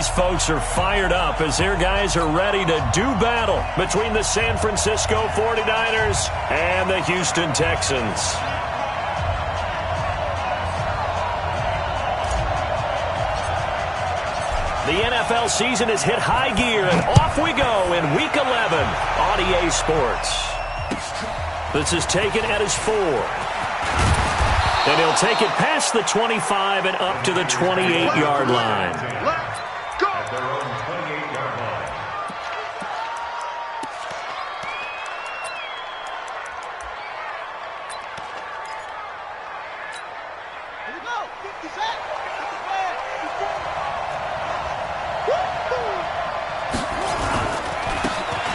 these folks are fired up as their guys are ready to do battle between the San Francisco 49ers and the Houston Texans. The NFL season has hit high gear, and off we go in Week 11 on EA Sports. This is taken at his 4. And he'll take it past the 25 and up to the 28-yard line. Let's go! At their own 28-yard line. Here we go. 50 set.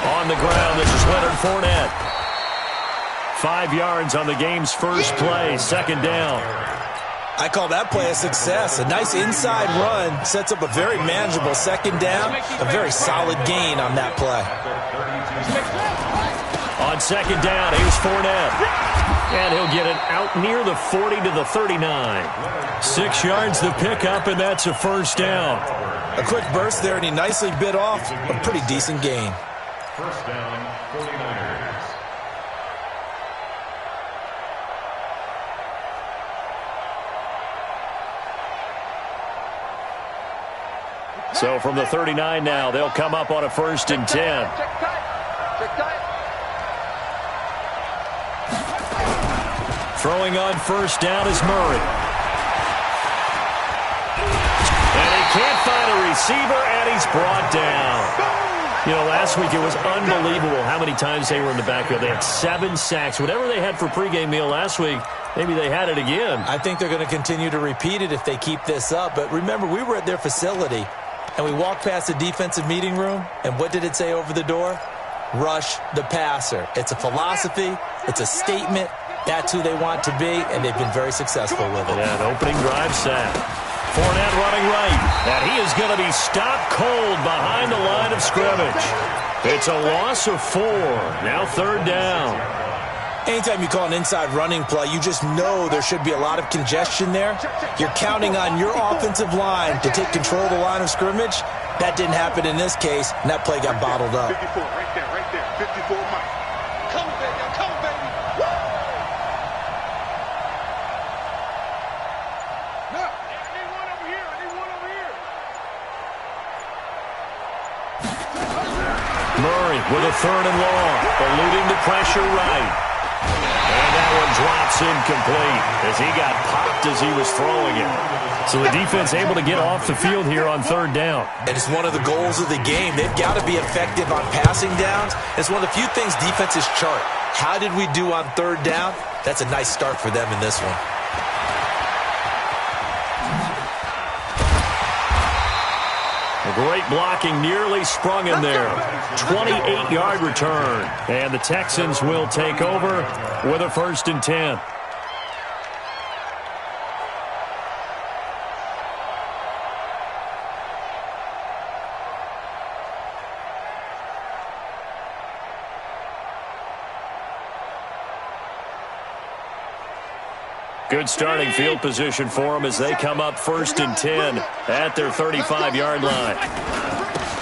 On the ground, this is Leonard Fournette. 5 yards on the game's first play, second down. I call that play a success. A nice inside run sets up a very manageable second down, a very solid gain on that play. On second down, here's Fournette. And he'll get it out near the 40 to the 39. 6 yards to pick up, and that's a first down. A quick burst there, and he nicely bit off a pretty decent gain. First down, 49ers. So from the 39 now, they'll come up on a 1st and 10. Check tight. Check tight. Throwing on first down is Murray. And he can't find a receiver, and he's brought down. You know, last week it was unbelievable how many times they were in the backfield. They had 7 sacks. Whatever they had for pregame meal last week, maybe they had it again. I think they're going to continue to repeat it if they keep this up. But remember, we were at their facility, and we walked past the defensive meeting room, and what did it say over the door? Rush the passer. It's a philosophy. It's a statement. That's who they want to be, and they've been very successful with it. Yeah, an opening drive sack. Fournette running right, and he is going to be stopped cold behind the line of scrimmage. It's a loss of 4. Now 3rd down. Anytime you call an inside running play, you just know there should be a lot of congestion there. You're counting on your offensive line to take control of the line of scrimmage. That didn't happen in this case, and that play got bottled up. 54, right there, right there. 54, Mike. Come, baby, come, baby. Woo! Now, I need one over here. I need one over here. Murray with a 3rd and long, eluding the pressure right. And that one drops incomplete as he got popped as he was throwing it. So the defense able to get off the field here on 3rd down. And it's one of the goals of the game. They've got to be effective on passing downs. It's one of the few things defenses chart. How did we do on 3rd down? That's a nice start for them in this one. Great blocking, nearly sprung him there. 28-yard return. And the Texans will take over with a 1st and 10. Good starting field position for them as they come up 1st and 10 at their 35-yard line.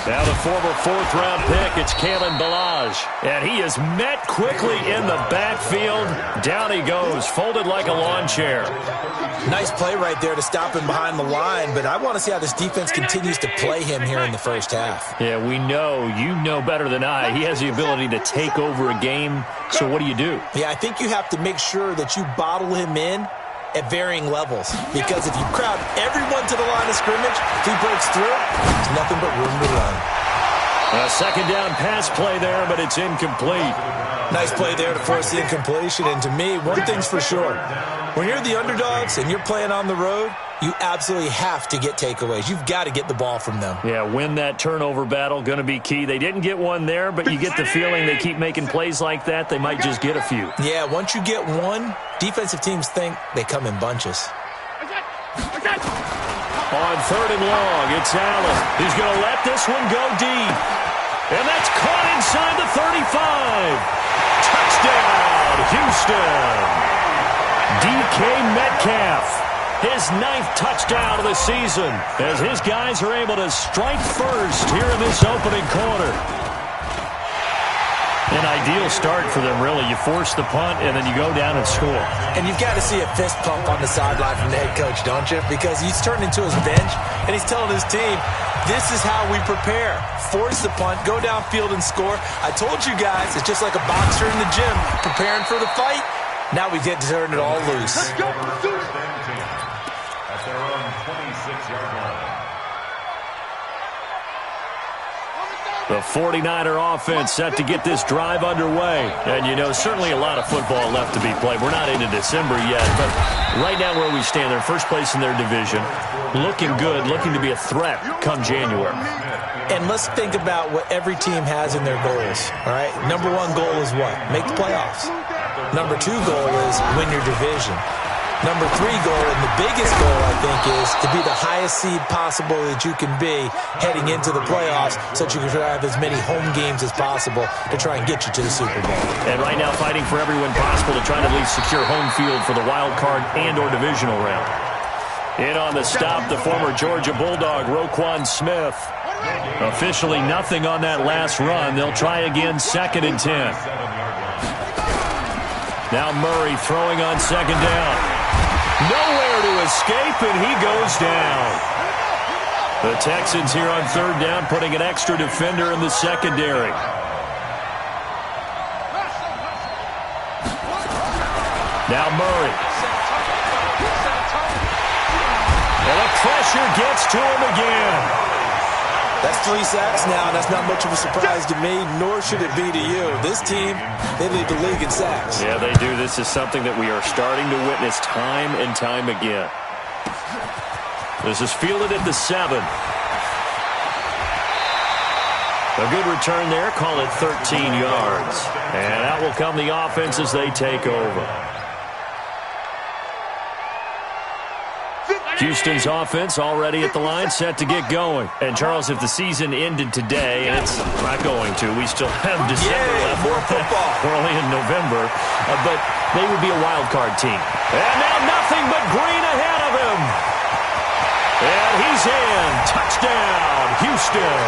Now the former 4th-round pick, it's Kalen Ballage. And he is met quickly in the backfield. Down he goes, folded like a lawn chair. Nice play right there to stop him behind the line, but I want to see how this defense continues to play him here in the first half. Yeah, we know, you know better than I, he has the ability to take over a game. So what do you do? Yeah, I think you have to make sure that you bottle him in at varying levels, because if you crowd everyone to the line of scrimmage, if he breaks through, there's nothing but room to run. A 2nd down pass play there, but it's incomplete. Nice play there to force the incompletion, and to me, one thing's for sure. When you're the underdogs and you're playing on the road, you absolutely have to get takeaways. You've got to get the ball from them. Yeah, win that turnover battle, going to be key. They didn't get one there, but you get the feeling they keep making plays like that, they might just get a few. Yeah, once you get one, defensive teams think they come in bunches. On 3rd and long, it's Allen. He's going to let this one go deep. And that's caught inside the 35. Touchdown, Houston. DK Metcalf his 9th touchdown of the season as his guys are able to strike first here in this opening quarter. An ideal start for them, really. You force the punt, and then you go down and score. And you've got to see a fist pump on the sideline from the head coach, don't you? Because he's turned into his bench, and he's telling his team, this is how we prepare. Force the punt, go downfield and score. I told you guys, it's just like a boxer in the gym preparing for the fight. Now we get to turn it all loose. Let's go. At their own 26-yard line. The 49er offense set to get this drive underway. And, you know, certainly a lot of football left to be played. We're not into December yet, but right now where we stand, they're first place in their division. Looking good, looking to be a threat come January. And let's think about what every team has in their goals, all right? Number one goal is what? Make the playoffs. Number two goal is win your division. Number three goal, and the biggest goal, I think, is to be the highest seed possible that you can be heading into the playoffs so that you can have as many home games as possible to try and get you to the Super Bowl. And right now fighting for every win possible to try to at least secure home field for the wild card and or divisional round. In on the stop, the former Georgia Bulldog, Roquan Smith. Officially nothing on that last run. They'll try again, 2nd and 10. Now Murray throwing on 2nd down. Nowhere to escape, and he goes down. The Texans here on 3rd down, putting an extra defender in the secondary. Now Murray. And the pressure gets to him again. That's 3 sacks now, and that's not much of a surprise to me, nor should it be to you. This team, they lead the league in sacks. Yeah, they do. This is something that we are starting to witness time and time again. This is fielded at the 7. A good return there. Call it 13 yards. And out will come the offense as they take over. Houston's offense already at the line, set to get going. And, Charles, if the season ended today, and it's not going to, we still have December left. More football. We're only in November. But they would be a wild card team. And now nothing but green ahead of him. And he's in. Touchdown, Houston.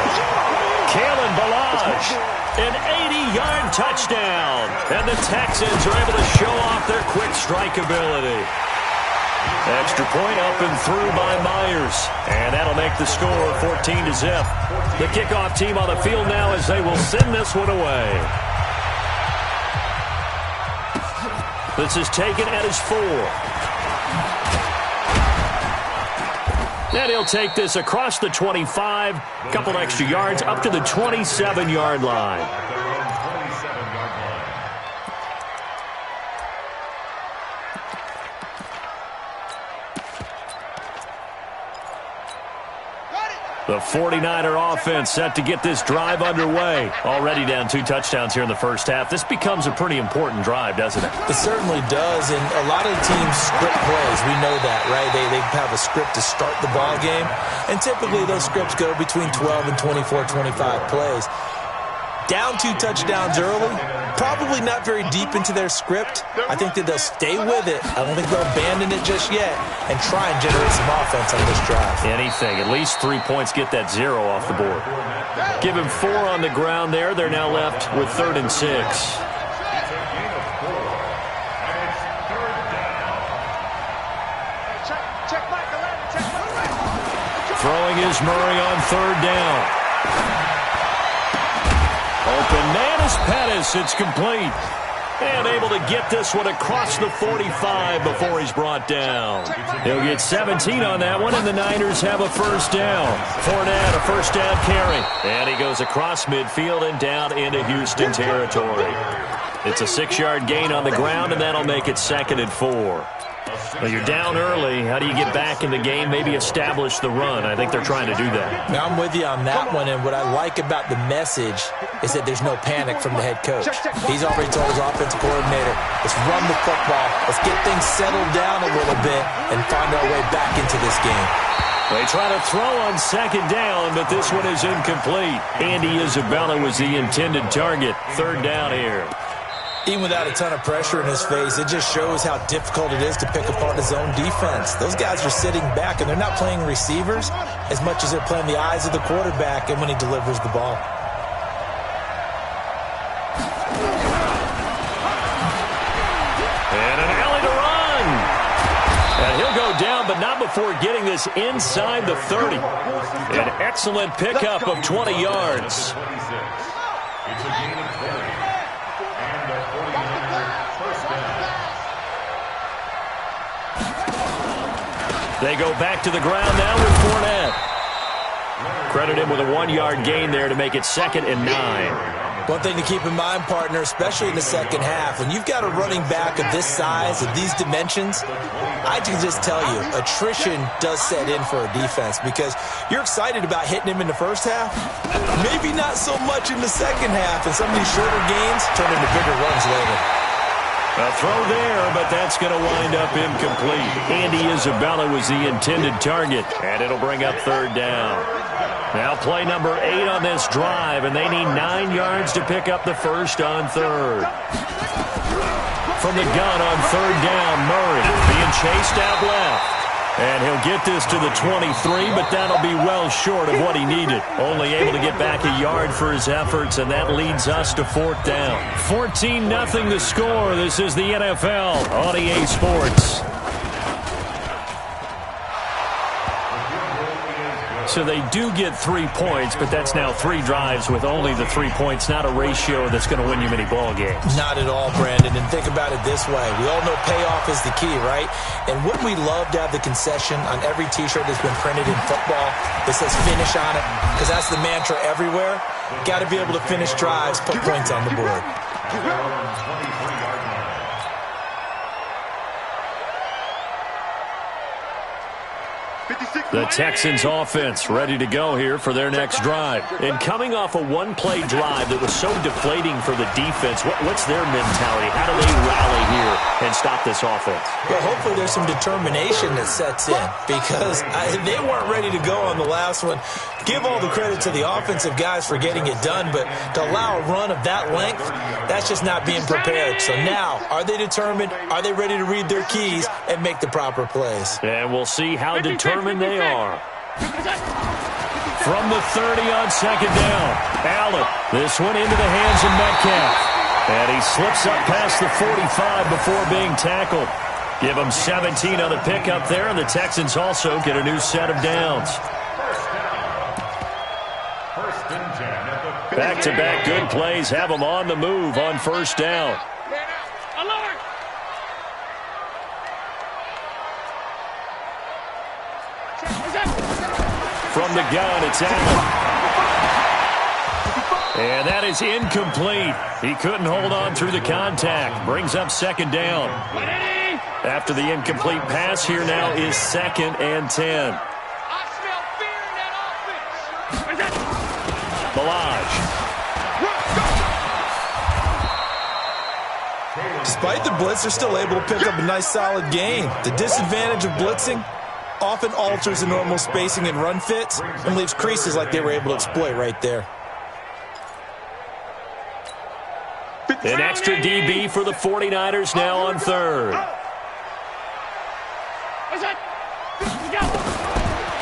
Kalen Ballage, an 80-yard touchdown. And the Texans are able to show off their quick strike ability. Extra point up and through by Myers. And that'll make the score 14-0. The kickoff team on the field now as they will send this one away. This is taken at his 4. And he'll take this across the 25. A couple extra yards up to the 27-yard line. The 49er offense set to get this drive underway. Already down 2 touchdowns here in the first half. This becomes a pretty important drive, doesn't it? It certainly does, and a lot of teams script plays. We know that, right? They have a script to start the ball game, and typically those scripts go between 12 and 24, 25 plays. Down 2 touchdowns early, probably not very deep into their script. I think that they'll stay with it. I don't think they'll abandon it just yet and try and generate some offense on this drive. Anything. At least 3 points get that 0 off the board. Give him 4 on the ground there. They're now left with 3rd and 6. Throwing is Murray on 3rd down. Open man is Pettis. It's complete. And able to get this one across the 45 before he's brought down. He'll get 17 on that one, and the Niners have a first down. Fournette, a first down carry. And he goes across midfield and down into Houston territory. It's a 6-yard gain on the ground, and that'll make it 2nd and 4. Well, you're down early. How do you get back in the game? Maybe establish the run. I think they're trying to do that. Now, I'm with you on that one, and what I like about the message is that there's no panic from the head coach. He's already told his offensive coordinator, let's run the football, let's get things settled down a little bit and find our way back into this game. They try to throw on 2nd down, but this one is incomplete. Andy Isabella was the intended target. 3rd down here. Even without a ton of pressure in his face, it just shows how difficult it is to pick apart his own defense. Those guys are sitting back, and they're not playing receivers as much as they're playing the eyes of the quarterback and when he delivers the ball. And an alley to run. And he'll go down, but not before getting this inside the 30. An excellent pickup of 20 yards. It's a gain of 30. And the 49ers first down. They go back to the ground now with Fournette. Credit him with a 1-yard gain there to make it 2nd and 9. One thing to keep in mind, partner, especially in the second half, when you've got a running back of this size, of these dimensions, I can just tell you, attrition does set in for a defense because you're excited about hitting him in the first half, maybe not so much in the second half, and some of these shorter gains turn into bigger runs later. A throw there, but that's going to wind up incomplete. Andy Isabella was the intended target, and it'll bring up 3rd down. Now play number 8 on this drive, and they need 9 yards to pick up the first on 3rd. From the gun on 3rd down, Murray being chased out left. And he'll get this to the 23, but that'll be well short of what he needed. Only able to get back a yard for his efforts, and that leads us to 4th down. 14-0 the score. This is the NFL on EA Sports. So they do get 3 points, but that's now 3 drives with only the 3 points, not a ratio that's going to win you many ball games. Not at all, Brandon. And think about it this way. We all know payoff is the key, right? And wouldn't we love to have the concession on every T-shirt that's been printed in football that says finish on it? Because that's the mantra everywhere. Got to be able to finish drives, put points on the board. The Texans offense ready to go here for their next drive. And coming off a one-play drive that was so deflating for the defense, what's their mentality? How do they rally here and stop this offense? Well, hopefully there's some determination that sets in because they weren't ready to go on the last one. Give all the credit to the offensive guys for getting it done, but to allow a run of that length, that's just not being prepared. So now, are they determined? Are they ready to read their keys and make the proper plays? And we'll see how determined they are. From the 30 on 2nd down, Allen. This one into the hands of Metcalf. And he slips up past the 45 before being tackled. Give him 17 on the pickup there, and the Texans also get a new set of downs. Back-to-back good plays have them on the move on 1st down. From the gun, it's Allen. And that is incomplete. He couldn't hold on through the contact. Brings up 2nd down. After the incomplete pass, here now is 2nd and 10. Balaj. Despite the blitz, they're still able to pick up a nice solid gain. The disadvantage of blitzing often alters the normal spacing and run fits and leaves creases like they were able to exploit right there. An extra DB for the 49ers now on 3rd.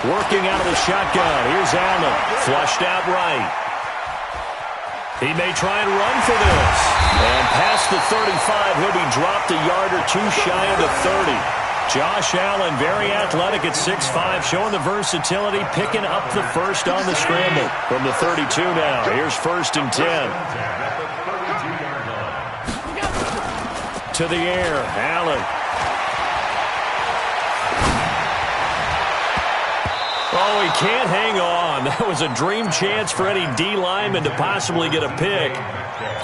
Working out of the shotgun. Here's Allen. Flushed out right. He may try and run for this. And past the 35, he'll be dropped a yard or two shy of the 30. Josh Allen, very athletic at 6'5", showing the versatility, picking up the first on the scramble. From the 32 now, here's 1st and 10. To the air, Allen. Oh, he can't hang on. That was a dream chance for any D lineman to possibly get a pick.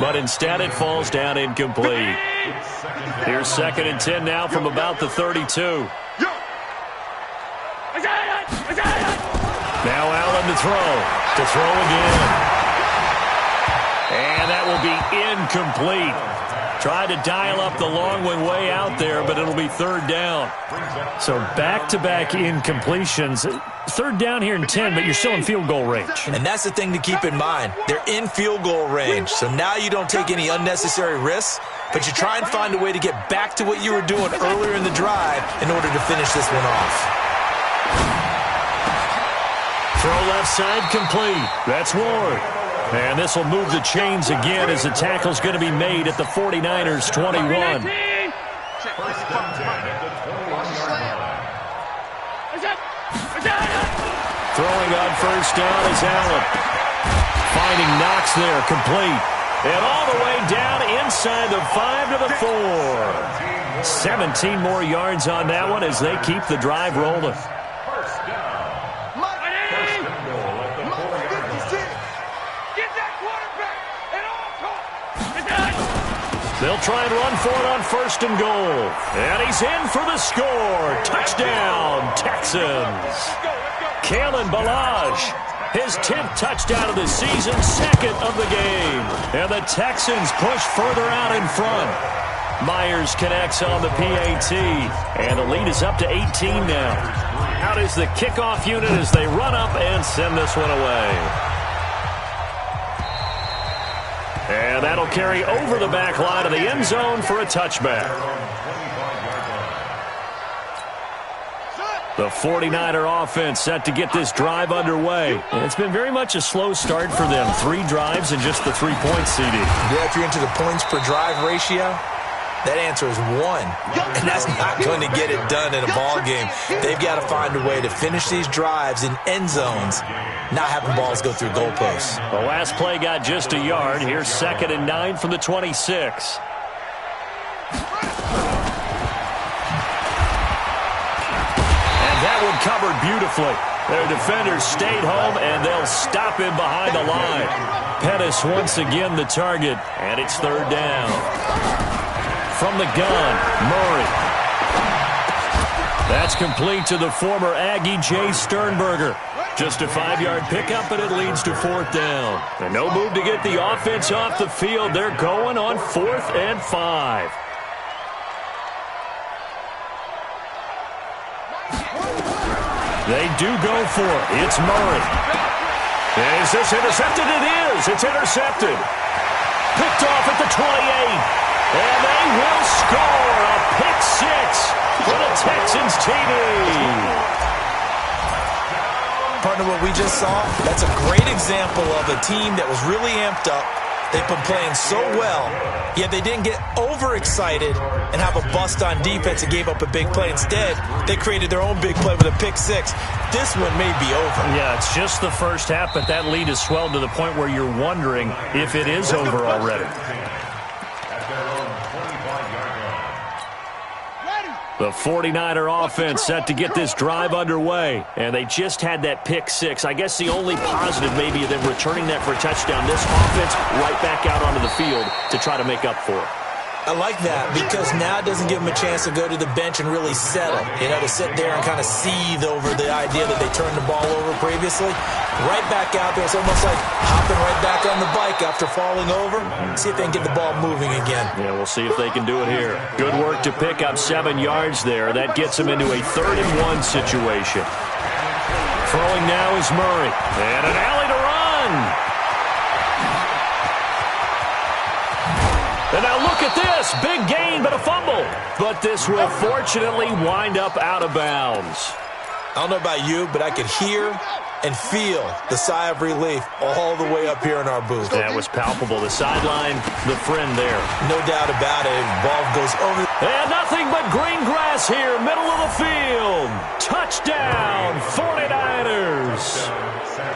But instead it falls down incomplete. Here's 2nd and 10 now from about the 32. Now Allen to throw. To throw again. And that will be incomplete. Tried to dial up the long one way out there, but it'll be third down. So back-to-back incompletions. Third down here and 10, but you're still in field goal range. And that's the thing to keep in mind. They're in field goal range, so now you don't take any unnecessary risks, but you try and find a way to get back to what you were doing earlier in the drive in order to finish this one off. Throw left side complete. That's Ward. And this will move the chains again as the tackle's going to be made at the 49ers 21. Throwing on first down is Allen. Finding Knox there, complete. And all the way down inside the 5 to the 4. 17 more yards on that one as they keep the drive rolling. They'll try and run for it on first and goal. And he's in for the score. Touchdown, Texans. Kalen Ballage, his 10th touchdown of the season, second of the game. And the Texans push further out in front. Myers connects on the PAT. And the lead is up to 18 now. Out is the kickoff unit as they run up and send this one away. And that'll carry over the back line of the end zone for a touchback. The 49er offense set to get this drive underway. And it's been very much a slow start for them. 3 drives and just the 3 points, CD. Yeah, if you're into the points per drive ratio, that answer is 1. And that's not going to get it done in a ball game. They've got to find a way to finish these drives in end zones, not having balls go through goalposts. The last play got just a yard. Here's 2nd and 9 from the 26. And that one covered beautifully. Their defenders stayed home, and they'll stop him behind the line. Pettis once again the target, and it's 3rd down. From the gun, Murray. That's complete to the former Aggie, Jay Sternberger. Just a 5-yard pickup, but it leads to 4th down. And no move to get the offense off the field. They're going on 4th and 5. They do go for it. It's Murray. Is this intercepted? It is. It's intercepted. Picked off at the 28. And they will score a pick 6 for the Texans TD. Partner, what we just saw, that's a great example of a team that was really amped up. They've been playing so well, yet they didn't get overexcited and have a bust on defense and gave up a big play. Instead, they created their own big play with a pick 6. This one may be over. Yeah, it's just the first half, but that lead has swelled to the point where you're wondering if it is over already. The 49er offense set to get this drive underway, and they just had that pick 6. I guess the only positive maybe of them returning that for a touchdown. This offense right back out onto the field to try to make up for it. I like that because now it doesn't give them a chance to go to the bench and really settle. You know, to sit there and kind of seethe over the idea that they turned the ball over previously. Right back out there. It's almost like hopping right back on the bike after falling over. See if they can get the ball moving again. Yeah, we'll see if they can do it here. Good work to pick up 7 yards there. That gets them into a 3rd and 1 situation. Throwing now is Murray. And an alley to run. And now look at this. Big gain, but a fumble. But this will fortunately wind up out of bounds. I don't know about you, but I could hear and feel the sigh of relief all the way up here in our booth. That was palpable. The sideline, the friend there. No doubt about it. Ball goes over. And nothing but green grass here, middle of the field. Touchdown, 49ers.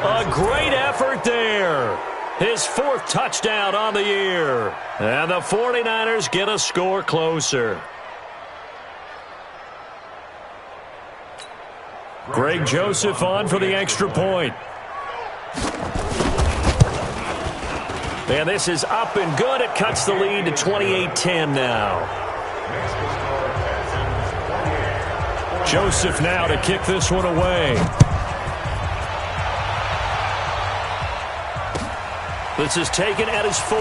A great effort there. His 4th touchdown on the year. And the 49ers get a score closer. Greg Joseph on for the extra point. And this is up and good. It cuts the lead to 28-10 now. Joseph now to kick this one away. This is taken at his 4.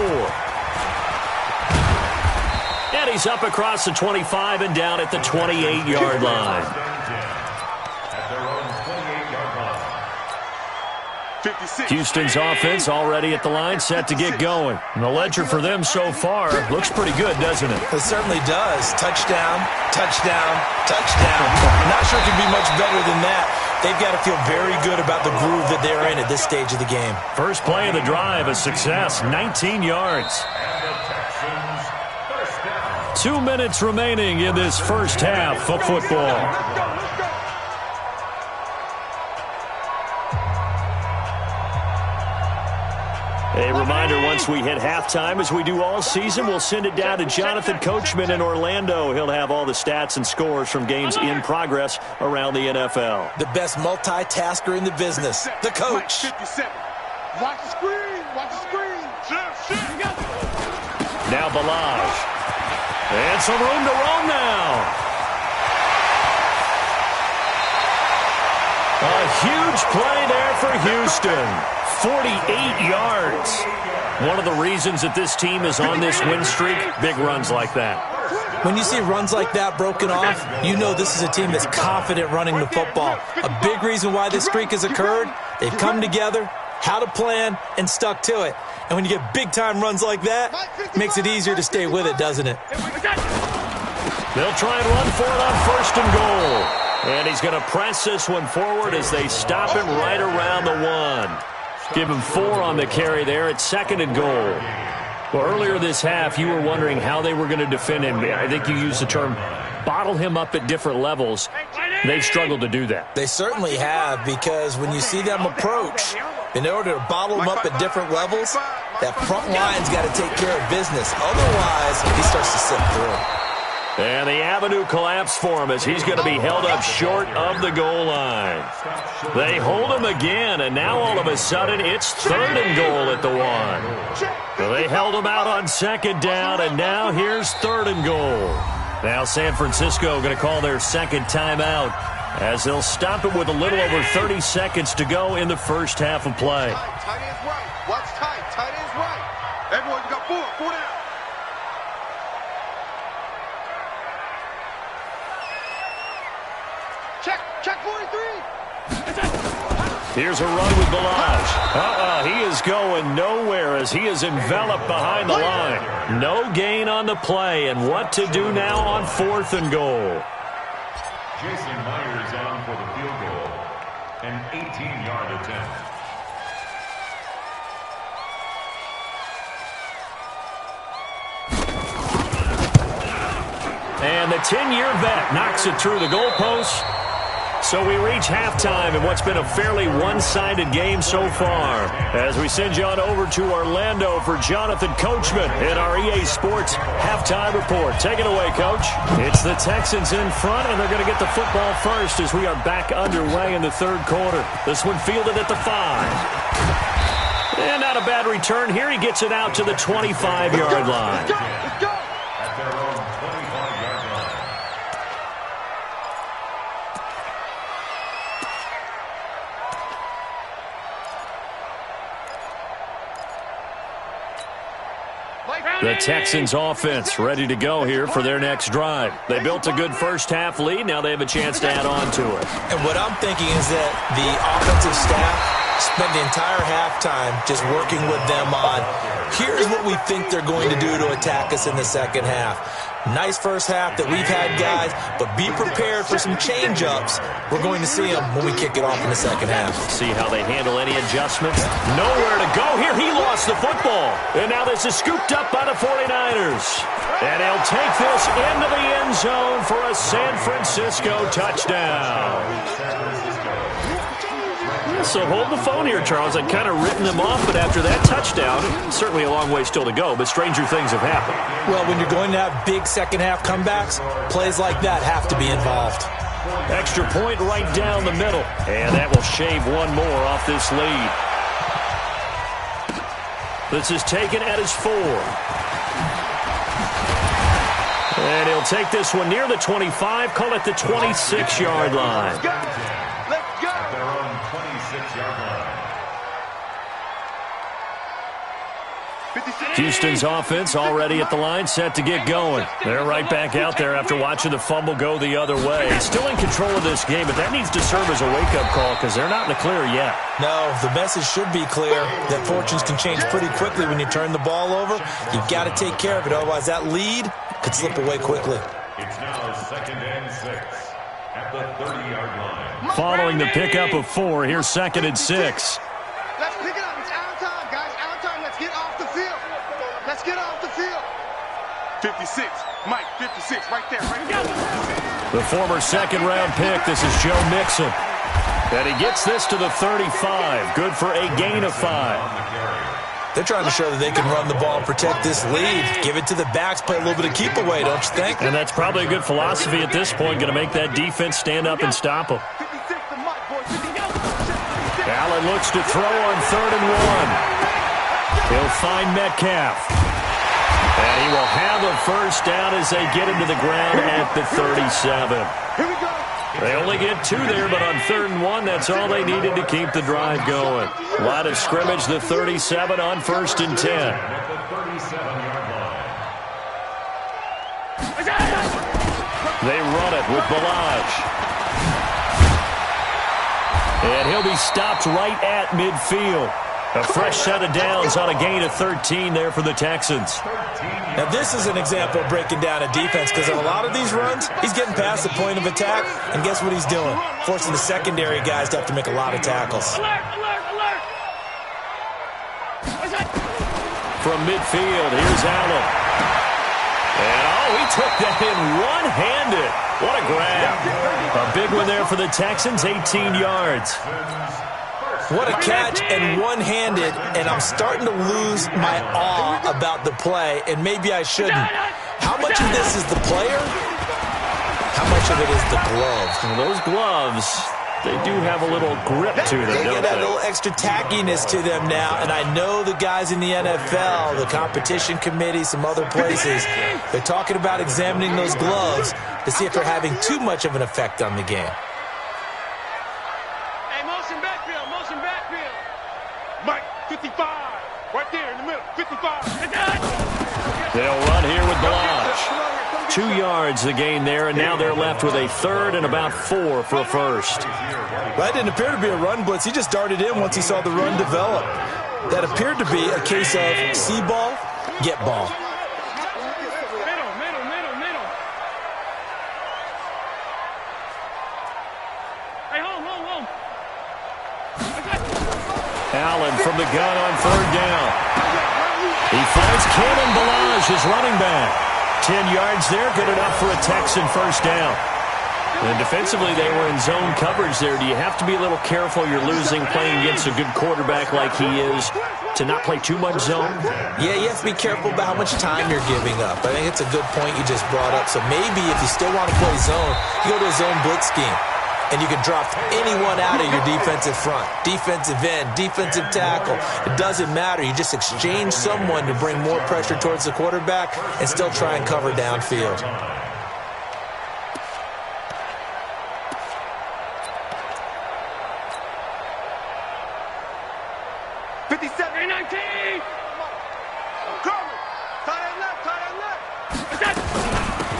Carries up across the 25 and down at the 28-yard line. At their own 28-yard line. 56. Houston's offense already at the line, set to get going. And the ledger for them so far looks pretty good, doesn't it? It certainly does. Touchdown, touchdown, touchdown. Not sure it can be much better than that. They've got to feel very good about the groove that they're in at this stage of the game. First play of the drive, a success, 19 yards. And the Texans first down. 2 minutes remaining in this first half of football. A reminder, once we hit halftime, as we do all season, we'll send it down to Jonathan Coachman in Orlando. He'll have all the stats and scores from games in progress around the NFL. The best multitasker in the business, the coach. 57. Watch the screen. Watch the screen. Now Balaj. And some room to roam now. A huge play there for Houston. 48 yards. One of the reasons that this team is on this win streak, big runs like that. When you see runs like that broken off, you know this is a team that's confident running the football. A big reason why this streak has occurred, they've come together, had a plan, and stuck to it. And when you get big-time runs like that, it makes it easier to stay with it, doesn't it? They'll try and run for it on first and goal. And he's going to press this one forward as they stop him right around the 1. Give him 4 on the carry there at second and goal. Well, earlier this half, you were wondering how they were going to defend him. I think you used the term bottle him up at different levels. They've struggled to do that. They certainly have, because when you see them approach, in order to bottle them up at different levels, that front line's got to take care of business. Otherwise, he starts to slip through. And the avenue collapsed for him as he's going to be held up short of the goal line. They hold him again, and now all of a sudden it's third and goal at the 1. So they held him out on second down, and now here's third and goal. Now San Francisco going to call their second timeout as they'll stop it with a little over 30 seconds to go in the first half of play. Tight end's right. Watch tight. Tight end's right. Everyone, you got 4. 4 down. Check 43. Here's a run with Balaj. He is going nowhere as he is enveloped behind the line. No gain on the play, and what to do now on fourth and goal. Jason Myers on for the field goal. An 18-yard attempt. And the 10-year vet knocks it through the goalpost. So we reach halftime in what's been a fairly one-sided game so far. As we send you on over to Orlando for Jonathan Coachman in our EA Sports halftime report. Take it away, Coach. It's the Texans in front, and they're going to get the football first as we are back underway in the third quarter. This one fielded at the 5. And not a bad return here. He gets it out to the 25-yard line. Let's go. At their own 25-yard line. The Texans offense ready to go here for their next drive. They built a good first half lead. Now they have a chance to add on to it. And what I'm thinking is that the offensive staff spent the entire halftime just working with them on, here's what we think they're going to do to attack us in the second half. Nice first half that we've had, guys, but be prepared for some change-ups. We're going to see them when we kick it off in the second half. See how they handle any adjustments. Nowhere to go here. He lost the football. And now this is scooped up by the 49ers. And he'll take this into the end zone for a San Francisco touchdown. So hold the phone here, Charles. I'd kind of written them off, but after that touchdown, certainly a long way still to go, but stranger things have happened. Well, when you're going to have big second-half comebacks, plays like that have to be involved. Extra point right down the middle, and that will shave one more off this lead. This is taken at his 4. And he'll take this one near the 25, call it the 26-yard line. Let's go. At their own 26-yard line. Houston's offense already at the line, set to get going. They're right back out there after watching the fumble go the other way. Still in control of this game, but that needs to serve as a wake-up call because they're not in the clear yet. No, the message should be clear that fortunes can change pretty quickly when you turn the ball over. You've got to take care of it, otherwise that lead could slip away quickly. It's now 2nd and 6 at the 30-yard line. Following the pickup of 4, here's 2nd and 6. Let's pick it up. It's our time, guys. Our time. Let's get off the field. Let's get off the field. 56. Mike, 56. Right there. Right there. The former second-round pick, this is Joe Mixon. And he gets this to the 35. Good for a gain of 5. They're trying to show that they can run the ball and protect this lead. Give it to the backs, play a little bit of keep away, don't you think? And that's probably a good philosophy at this point, going to make that defense stand up and stop them. Allen looks to throw on 3rd and 1. He'll find Metcalf. And he will have a first down as they get him to the ground at the 37. Here we go. They only get 2 there, but on 3rd and 1, that's all they needed to keep the drive going. Line of scrimmage, the 37 on 1st and 10. At the 37-yard line. They run it with Balaj. And he'll be stopped right at midfield. A fresh set of downs on a gain of 13 there for the Texans. Now, this is an example of breaking down a defense because on a lot of these runs, he's getting past the point of attack, and guess what he's doing? Forcing the secondary guys to have to make a lot of tackles. From midfield, here's Allen. And, he took that in one-handed. What a grab. A big one there for the Texans, 18 yards. What a catch and one-handed, and I'm starting to lose my awe about the play, and maybe I shouldn't. How much of this is the player? How much of it is the glove? Well, those gloves, they do have a little grip to them, They don't get that they? little extra tackiness to them now, and I know the guys in the NFL, the competition committee, some other places, they're talking about examining those gloves to see if they're having too much of an effect on the game. Mike, 55. Right there in the middle. 55. They'll run here with Balaj. 2 yards the gain there, and now they're left with a 3rd and about 4 for a first. That didn't appear to be a run blitz. He just darted in once he saw the run develop. That appeared to be a case of see ball, get ball. Middle. Hey, home. Allen from the gun on 3rd down. He finds Kalen Balaj, his running back. 10 yards there, good enough for a Texan first down. And defensively, they were in zone coverage there. Do you have to be a little careful? You're losing playing against a good quarterback like he is to not play too much zone? Yeah, you have to be careful about how much time you're giving up. I think it's a good point you just brought up. So maybe if you still want to play zone, you go to a zone blitz scheme. And you can drop anyone out of your defensive front. Defensive end, defensive tackle. It doesn't matter. You just exchange someone to bring more pressure towards the quarterback and still try and cover downfield.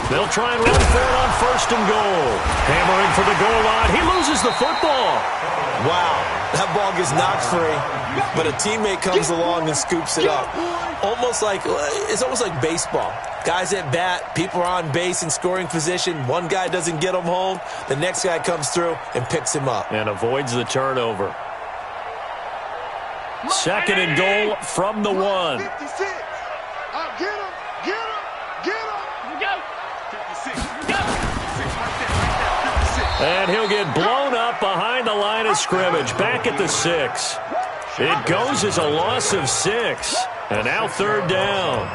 They'll try and run for it on 1st and goal. Hammering for the goal line. He loses the football. Wow, that ball gets knocked free, but a teammate comes along and scoops it up. It's almost like baseball. Guys at bat, people are on base in scoring position. One guy doesn't get him home. The next guy comes through and picks him up. And avoids the turnover. 2nd and goal from the 1. 56. Get him. And he'll get blown up behind the line of scrimmage. Back at the 6. It goes as a loss of 6. And now 3rd down.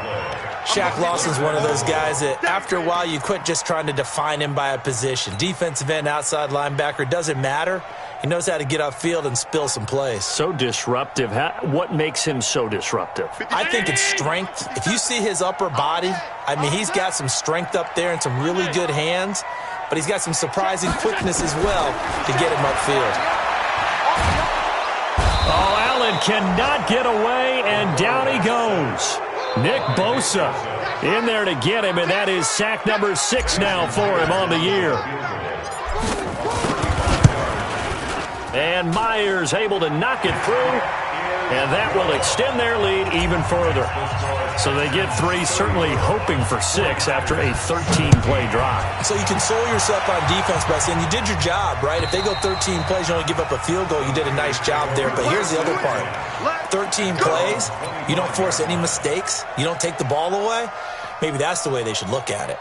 Shaq Lawson's one of those guys that after a while you quit just trying to define him by a position. Defensive end, outside linebacker, doesn't matter. He knows how to get upfield and spill some plays. So disruptive. What makes him so disruptive? I think it's strength. If you see his upper body, I mean, he's got some strength up there and some really good hands, but he's got some surprising quickness as well to get him upfield. Oh, Allen cannot get away, and down he goes. Nick Bosa in there to get him, and that is sack number 6 now for him on the year. And Myers able to knock it through, and that will extend their lead even further. So they get 3, certainly hoping for 6 after a 13-play drive. So you console yourself on defense by saying you did your job, right? If they go 13 plays, you only give up a field goal, you did a nice job there. But here's the other part. 13 plays, you don't force any mistakes, you don't take the ball away. Maybe that's the way they should look at it.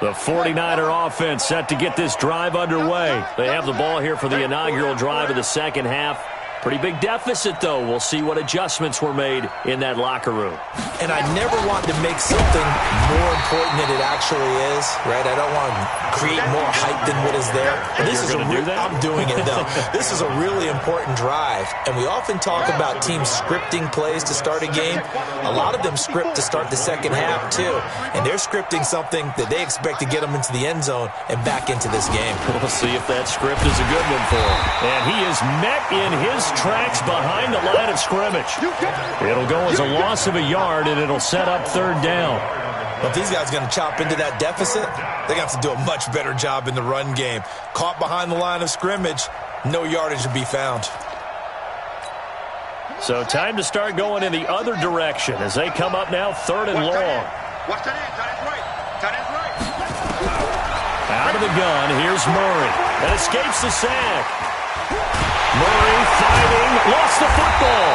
The 49er offense set to get this drive underway. They have the ball here for the inaugural drive of the second half. Pretty big deficit, though. We'll see what adjustments were made in that locker room. And I never want to make something more important than it actually is, right? I don't want to create more hype than what is there. But this is I'm doing it, though. This is a really important drive. And we often talk about teams scripting plays to start a game. A lot of them script to start the second half, too. And they're scripting something that they expect to get them into the end zone and back into this game. We'll see if that script is a good one for him. And he is met in his tracks behind the line of scrimmage. It'll go as a loss of a yard, and it'll set up third down. Well, if these guys are going to chop into that deficit, they're going to have to do a much better job in the run game. Caught behind the line of scrimmage, no yardage to be found. So time to start going in the other direction as they come up now third and long. Watch that end. Tight end's right. Tight end's right. Out of the gun, here's Murray. That escapes the sack. Murray fighting, lost the football.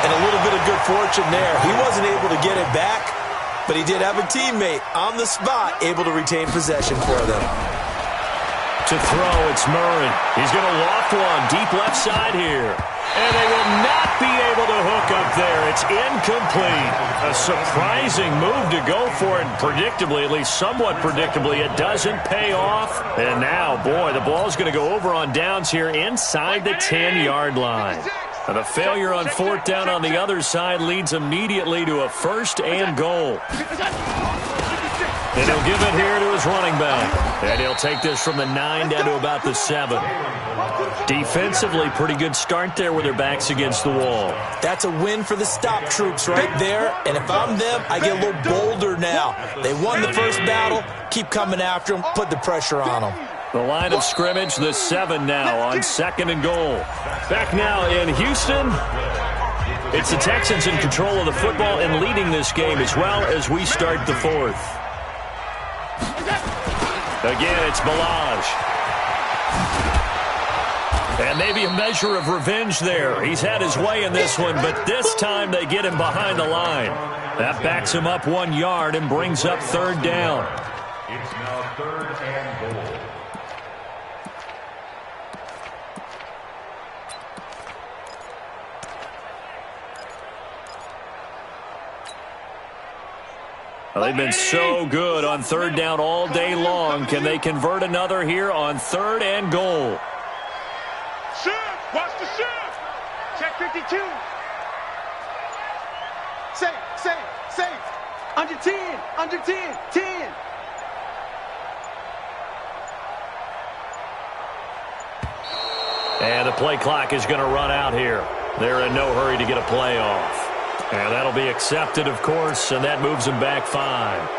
And a little bit of good fortune there. He wasn't able to get it back, but he did have a teammate on the spot able to retain possession for them. To throw, it's Murray. He's going to loft one deep left side here. And they will not be able to hook up there. It's incomplete. A surprising move to go for it. Predictably, at least somewhat predictably, it doesn't pay off. And now, boy, the ball's going to go over on downs here inside the 10-yard line. And a failure on fourth down on the other side leads immediately to a first and goal. And he'll give it here to his running back. And he'll take this from the 9 down to about the 7. Defensively, pretty good start there with their backs against the wall. That's a win for the stop troops right there. And if I'm them, I get a little bolder now. They won the first battle. Keep coming after them. Put the pressure on them. The line of scrimmage, the 7 now on second and goal. Back now in Houston. It's the Texans in control of the football and leading this game as well as we start the fourth. Again, it's Balaj. And maybe a measure of revenge there. He's had his way in this one, but this time they get him behind the line. That backs him up 1 yard and brings up third down. It's now third and goal. Well, they've been so good on third down all day long. Can they convert another here on third and goal? Shift. Watch the shift. Check 52. Safe. Under 10. 10. And the play clock is going to run out here. They're in no hurry to get a play off. And that'll be accepted, of course, and that moves them back 5.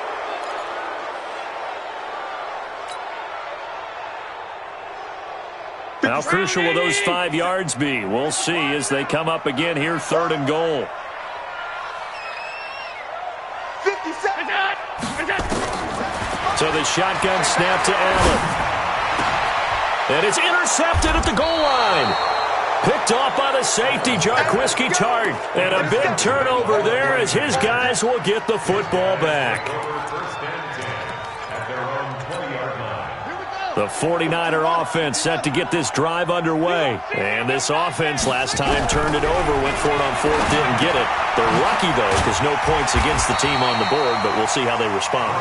How crucial will those 5 yards be? We'll see as they come up again here, third and goal. 57. So the shotgun snap to Allen. And it's intercepted at the goal line. Picked off by the safety, Jarquiski Tart. And a big turnover there as his guys will get the football back. The 49er offense set to get this drive underway. And this offense last time turned it over, went for it on fourth, didn't get it. They're lucky, though, because no points against the team on the board, but we'll see how they respond.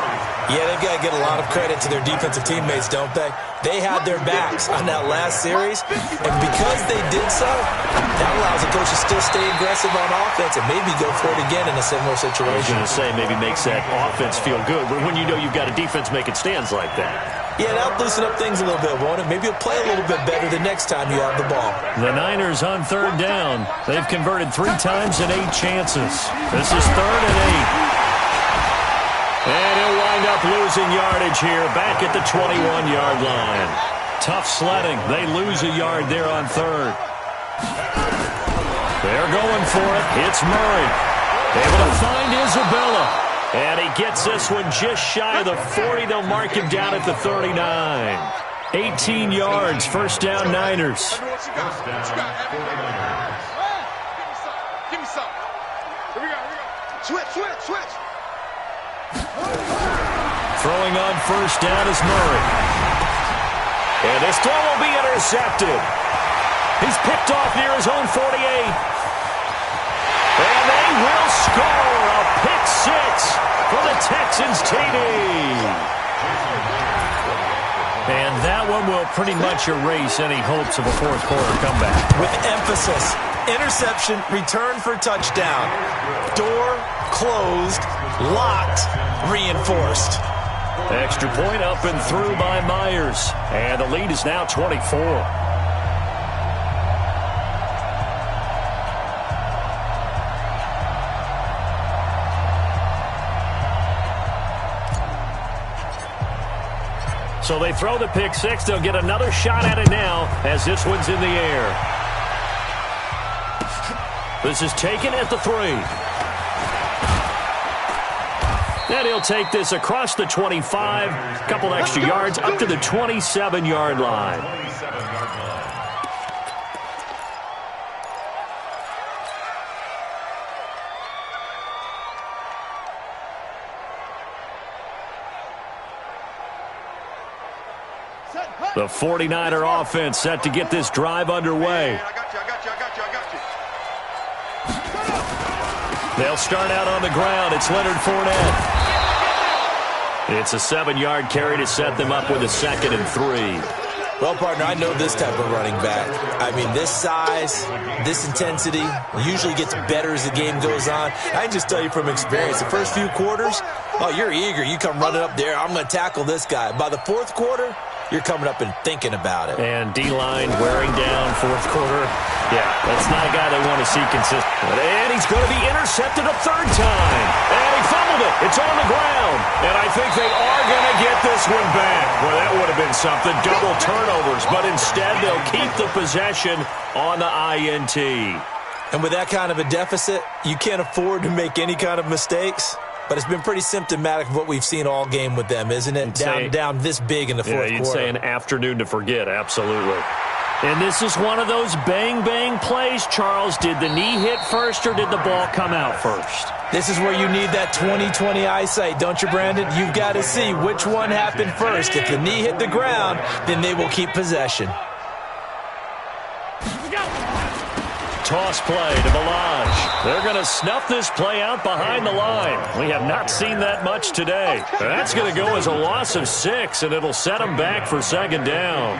Yeah, they've got to get a lot of credit to their defensive teammates, don't they? They had their backs on that last series, and because they did so, that allows the coach to still stay aggressive on offense and maybe go for it again in a similar situation. I was going to say maybe makes that offense feel good, but when you know you've got a defense making stands like that. Yeah, that'll loosen up things a little bit, won't it? Maybe you'll play a little bit better the next time you have the ball. The Niners on third down. They've converted 3 times in 8 chances. This is 3rd and 8. And he'll wind up losing yardage here back at the 21-yard line. Tough sledding. They lose a yard there on 3rd. They're going for it. It's Murray. Able to find Isabella. And he gets this one just shy of the 40. They'll mark him down at the 39. 18 yards. First down, Niners. First down, 49ers. Give me some. Here we go. Switch. Throwing on first down is Murray. And this throw will be intercepted. He's picked off near his own 48. And they will score a pick 6 for the Texans TD. And that one will pretty much erase any hopes of a fourth quarter comeback. With emphasis, interception, return for touchdown. Door closed, locked, reinforced. Extra point up and through by Myers. And the lead is now 24. So they throw the pick 6. They'll get another shot at it now as this one's in the air. This is taken at the 3. And he'll take this across the 25. A couple extra yards up to the 27-yard line. 27-yard line. The 49er offense set to get this drive underway. I got you. They'll start out on the ground. It's Leonard Fournette. It's a 7-yard carry to set them up with a 2nd and 3. Well, partner, I know this type of running back. I mean, this size, this intensity usually gets better as the game goes on. I can just tell you from experience, the first few quarters, oh, you're eager. You come running up there. I'm going to tackle this guy. By the 4th quarter, you're coming up and thinking about it. And D-line wearing down 4th quarter. Yeah, that's not a guy they want to see consistent. And he's going to be intercepted a 3rd time. And he fumbled it. It's on the ground. And I think they are going to get this one back. Well, that would have been something. Double turnovers. But instead, they'll keep the possession on the INT. And with that kind of a deficit, you can't afford to make any kind of mistakes. But it's been pretty symptomatic of what we've seen all game with them, isn't it? Down this big in the 4th quarter. Yeah, you'd say an afternoon to forget, absolutely. And this is one of those bang-bang plays, Charles. Did the knee hit first or did the ball come out first? This is where you need that 20/20 eyesight, don't you, Brandon? You've got to see which one happened first. If the knee hit the ground, then they will keep possession. Toss play to Balaj. They're going to snuff this play out behind the line. We have not seen that much today. That's going to go as a loss of 6, and it'll set them back for 2nd down.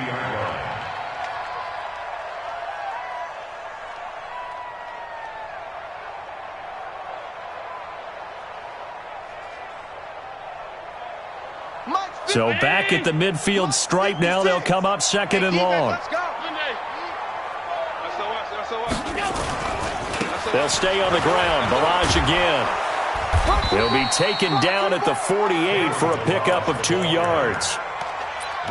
So back at the midfield stripe now, they'll come up 2nd and long. They'll stay on the ground. Balaj again. He'll be taken down at the 48 for a pickup of 2 yards.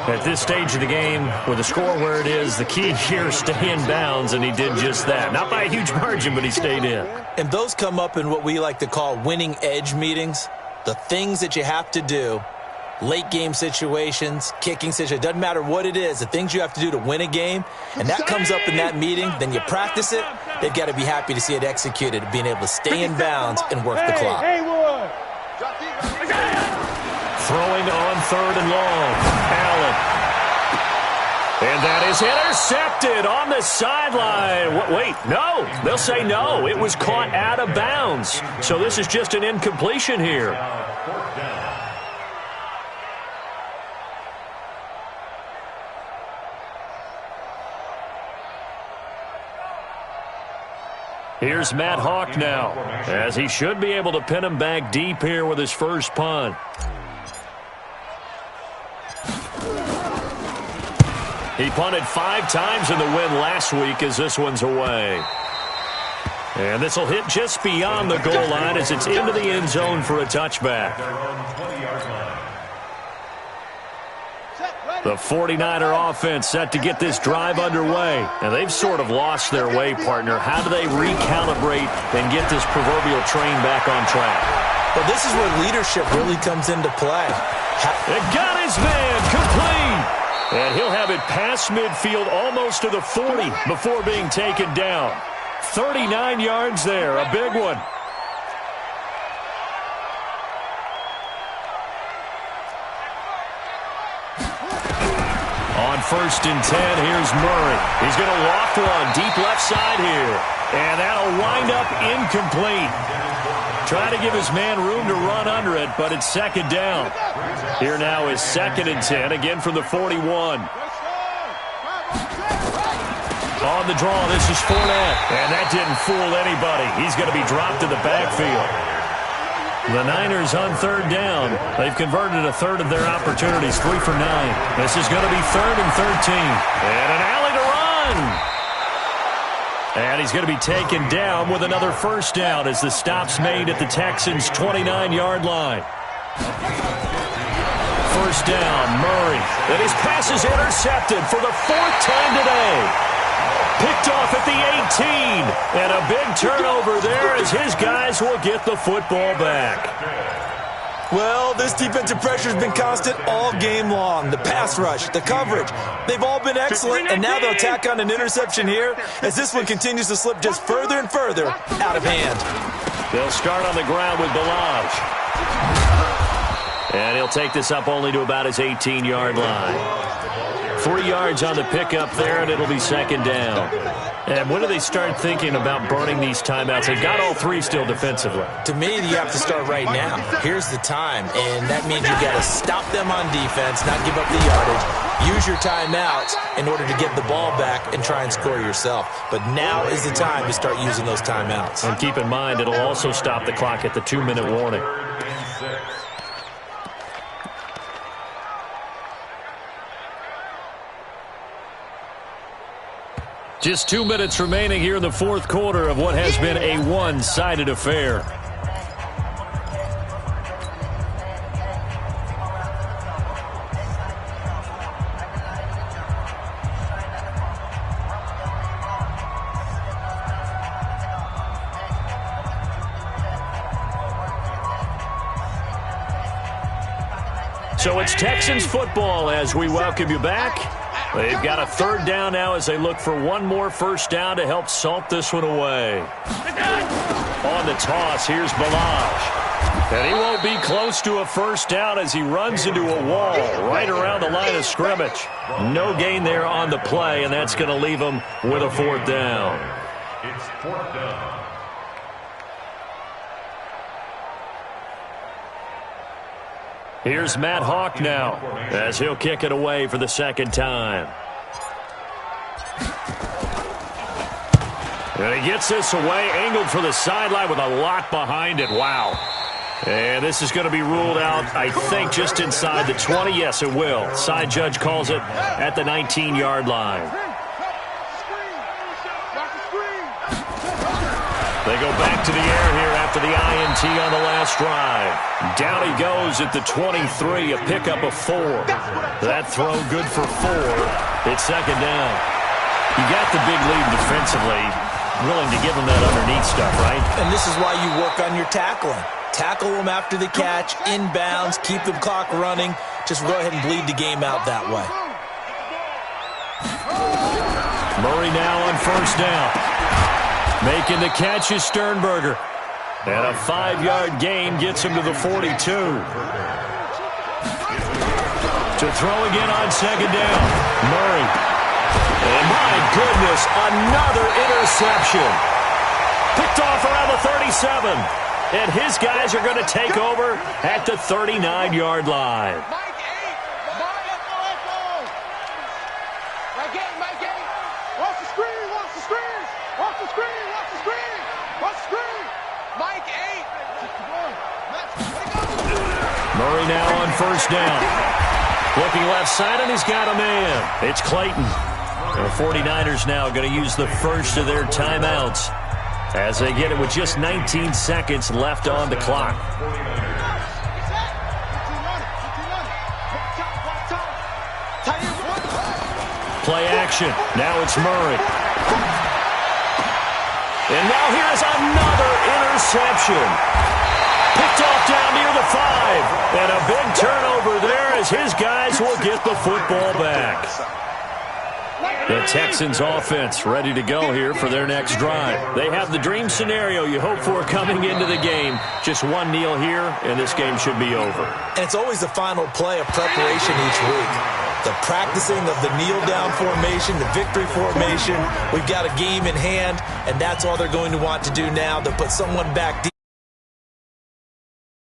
At this stage of the game, with the score where it is, the key here is stay in bounds, and he did just that. Not by a huge margin, but he stayed in. And those come up in what we like to call winning edge meetings. The things that you have to do, late game situations, kicking situations, doesn't matter what it is, the things you have to do to win a game, and that comes up in that meeting, then you practice it. They've got to be happy to see it executed, being able to stay in bounds and work the clock. Throwing on 3rd and long. Allen. And that is intercepted on the sideline. Wait, no. They'll say no. It was caught out of bounds. So this is just an incompletion here. Here's Matt Hawk now, as he should be able to pin him back deep here with his first punt. He punted 5 times in the win last week as this one's away. And this will hit just beyond the goal line as it's into the end zone for a touchback. The 49er offense set to get this drive underway. And they've sort of lost their way, partner. How do they recalibrate and get this proverbial train back on track? Well, this is where leadership really comes into play. It got his man complete. And he'll have it past midfield almost to the 40 before being taken down. 39 yards there, a big one. On 1st and 10, here's Murray. He's going to loft one deep left side here. And that'll wind up incomplete. Trying to give his man room to run under it, but it's 2nd down. Here now is 2nd and 10, again from the 41. On the draw, this is Fournette. And that didn't fool anybody. He's going to be dropped to the backfield. The Niners on 3rd down. They've converted a third of their opportunities, 3 for 9. This is going to be 3rd and 13. And an alley to run. And he's going to be taken down with another first down as the stop's made at the Texans' 29-yard line. First down, Murray. And his pass is intercepted for the 4th time today. Picked off at the 18. And a big turnover there as his guys will get the football back. Well, this defensive pressure has been constant all game long. The pass rush, the coverage, they've all been excellent, and now they'll tack on an interception here as this one continues to slip just further and further out of hand. They'll start on the ground with Balaj. And he'll take this up only to about his 18-yard line. 3 yards on the pickup there, and it'll be 2nd down. And when do they start thinking about burning these timeouts? They've got all 3 still defensively. To me, you have to start right now. Here's the time, and that means you got to stop them on defense, not give up the yardage. Use your timeouts in order to get the ball back and try and score yourself. But now is the time to start using those timeouts. And keep in mind, it'll also stop the clock at the 2-minute warning. Just 2 minutes remaining here in the 4th quarter of what has been a one-sided affair. So it's Texans football as we welcome you back. They've got a 3rd down now as they look for one more first down to help salt this one away. On the toss, here's Balaj. And he won't be close to a first down as he runs into a wall right around the line of scrimmage. No gain there on the play, and that's going to leave him with a 4th down. It's 4th down. Here's Matt Hawk now as he'll kick it away for the 2nd time. And he gets this away, angled for the sideline with a lot behind it. Wow. And this is going to be ruled out, I think, just inside the 20. Yes, it will. Side judge calls it at the 19-yard line. They go back to the air here after the INT on the last drive. Down he goes at the 23, a pickup of 4. That throw good for 4. It's 2nd down. You got the big lead defensively, willing to give him that underneath stuff, right? And this is why you work on your tackling. Tackle them after the catch, inbounds, keep the clock running. Just go ahead and bleed the game out that way. Murray now on first down. Making the catch is Sternberger. And a 5-yard gain gets him to the 42. To throw again on 2nd down. Murray. Davis, another interception. Picked off around the 37. And his guys are going to take over at the 39-yard line. Watch the screen, watch the screen. Watch the screen, watch the screen. Watch the screen. Mike 8. Murray now on first down. Looking left side, and he's got a man. It's Clayton. The 49ers now going to use the first of their timeouts as they get it with just 19 seconds left on the clock. Play action. Now it's Murray. And now here's another interception. Picked off down near the 5. And a big turnover there as his guys will get the football back. The Texans offense ready to go here for their next drive. They have the dream scenario you hope for coming into the game. Just one kneel here, and this game should be over. And it's always the final play of preparation each week. The practicing of the kneel-down formation, the victory formation. We've got a game in hand, and that's all they're going to want to do now, to put someone back deep.